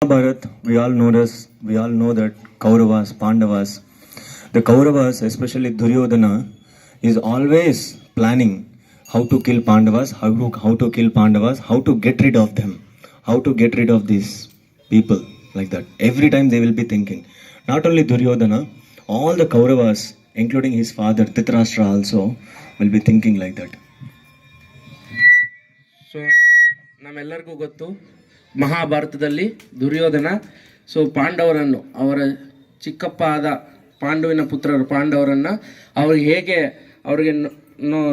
Bharat, we all know that Kauravas, Pandavas, the Kauravas, especially Duryodhana, is always planning how to kill Pandavas, how to kill Pandavas, how to get rid of them, how to get rid of these people like that. Every time they will be thinking. Not only Duryodhana, all the Kauravas, including his father Dhritarashtra also, will be thinking like that. So ನಮ್ಮೆಲ್ಲರಿಗೂ ಗೊತ್ತು ಮಹಾಭಾರತದಲ್ಲಿ ದುರ್ಯೋಧನ ಪಾಂಡವರನ್ನು ಅವರ ಚಿಕ್ಕಪ್ಪ ಆದ ಪಾಂಡುವಿನ ಪುತ್ರರು ಪಾಂಡವರನ್ನು ಅವರಿಗೆ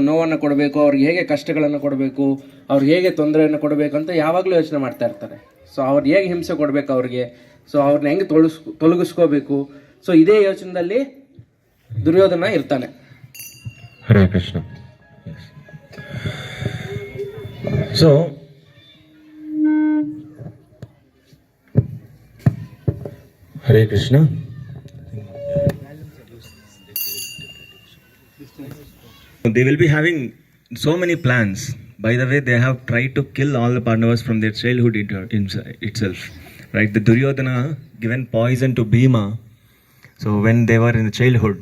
ನೋವನ್ನು ಕೊಡಬೇಕು, ಅವ್ರಿಗೆ ಹೇಗೆ ಕಷ್ಟಗಳನ್ನು ಕೊಡಬೇಕು, ಅವ್ರಿಗೆ ಹೇಗೆ ತೊಂದರೆಯನ್ನು ಕೊಡಬೇಕು ಅಂತ ಯಾವಾಗಲೂ ಯೋಚನೆ ಮಾಡ್ತಾ ಇರ್ತಾರೆ. ಸೊ ಅವ್ರಿಗೆ ಹೇಗೆ ಹಿಂಸೆ ಕೊಡಬೇಕು, ಅವ್ರನ್ನ ಹೆಂಗೆ ತೊಲಗಿಸ್ಕೋಬೇಕು. ಸೊ ಇದೇ ಯೋಚನೆಯಲ್ಲಿ ದುರ್ಯೋಧನ ಇರ್ತಾನೆ. Hare Krishna. So, Hare Krishna. They will be having so many plans. By the way, they have tried to kill all the Pandavas from their childhood itself. Right? The Duryodhana given poison to Bhima. So when they were in the childhood,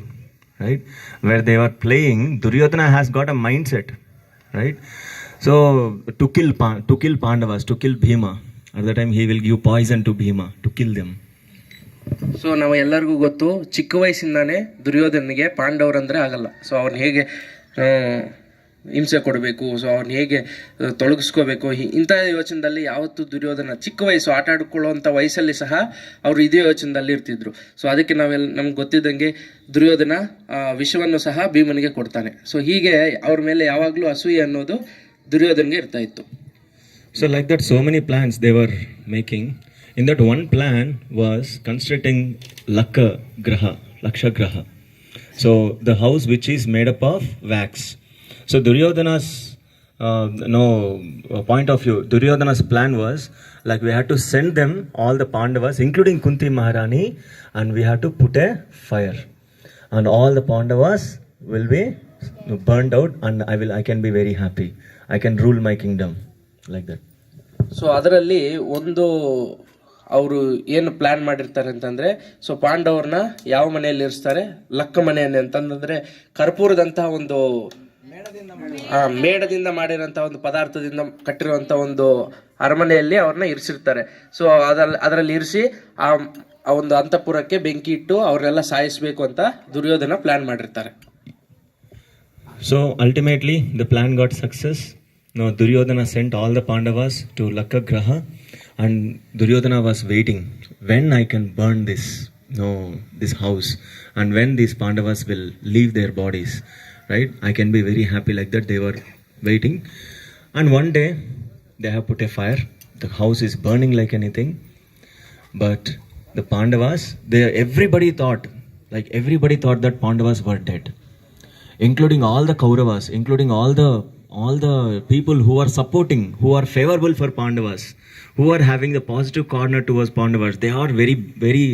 right, where they were playing, Duryodhana has got a mindset, right? So to kill Pandavas, to kill Bhima, at the time he will give poison to Bhima to kill them. So ನಾವು ಎಲ್ಲರಿಗೂ ಗೊತ್ತು, ಚಿಕ್ಕ ವಯಸ್ಸಿಂದಾನೇ ದುರ್ಯೋಧನಿಗೆ ಪಾಂಡವರಂದರೆ ಆಗಲ್ಲ. So ಅವ್ರನ್ನ ಹೇಗೆ ಹಿಂಸೆ ಕೊಡಬೇಕು, so ಅವ್ರನ್ನ ಹೇಗೆ ತೊಳಗಿಸ್ಕೋಬೇಕು, ಇಂಥ ಯೋಚನೆಯಲ್ಲಿ ಯಾವತ್ತೂ ದುರ್ಯೋಧನ ಚಿಕ್ಕ ವಯಸ್ಸು ಆಟ ಆಡ್ಕೊಳ್ಳೋವಂಥ ವಯಸ್ಸಲ್ಲಿ ಸಹ ಅವರು ಇದೇ ಯೋಚನೆಯಲ್ಲಿ ಇರ್ತಿದ್ರು. ಸೊ ಅದಕ್ಕೆ ನಮ್ಗೆ ಗೊತ್ತಿದ್ದಂಗೆ ದುರ್ಯೋಧನ ವಿಷವನ್ನು ಸಹ ಭೀಮನಿಗೆ ಕೊಡ್ತಾನೆ. ಸೊ ಹೀಗೆ ಅವ್ರ ಮೇಲೆ ಯಾವಾಗಲೂ ಅಸೂಯೆ ಅನ್ನೋದು ದುರ್ಯೋಧನಿಗೆ ಇರ್ತಾ ಇತ್ತು. So like that, so many plans they were making. In that one plan was constructing Laksha Graha. So the house which is made up of wax. So Duryodhana's point of view, Duryodhana's plan was like we had to send them, all the Pandavas, including Kunti Maharani, and we had to put a fire, and all the Pandavas will be burned out, and I can be very happy. I can rule my kingdom like that. So ಅದರಲ್ಲಿ ಒಂದು ಅವರು ಏನು plan ಮಾಡಿರ್ತಾರೆ ಅಂತಂದರೆ, so ಪಾಂಡವ್ರನ್ನ ಯಾವ ಮನೆಯಲ್ಲಿ ಇರಿಸ್ತಾರೆ, ಲಕ್ಕ ಮನೆಯಲ್ಲಿ ಅಂತಂದರೆ ಕರ್ಪೂರದಂತಹ ಒಂದು ಮೇಣದಿಂದ ಮಾಡಿರೋಂಥ ಒಂದು ಪದಾರ್ಥದಿಂದ ಕಟ್ಟಿರುವಂಥ ಒಂದು ಅರಮನೆಯಲ್ಲಿ ಅವ್ರನ್ನ ಇರಿಸಿರ್ತಾರೆ. ಸೊ ಅದರಲ್ಲಿ ಇರಿಸಿ ಆ ಒಂದು ಅಂತಃಪುರಕ್ಕೆ ಬೆಂಕಿ ಇಟ್ಟು ಅವ್ರನ್ನೆಲ್ಲ ಸಾಯಿಸಬೇಕು ಅಂತ ದುರ್ಯೋಧನ ಪ್ಲ್ಯಾನ್ ಮಾಡಿರ್ತಾರೆ. So ultimately the plan got success. Now Duryodhana sent all the Pandavas to Lakka Graha, and Duryodhana was waiting when I can burn this house, and when these Pandavas will leave their bodies, right? I can be very happy like that. They were waiting, and one day they have put a fire. The house is burning like anything, but the Pandavas, everybody thought that Pandavas were dead, including all the Kauravas, including all the people who are supporting, who are favorable for Pandavas, who are having the positive corner towards Pandavas. They are very, very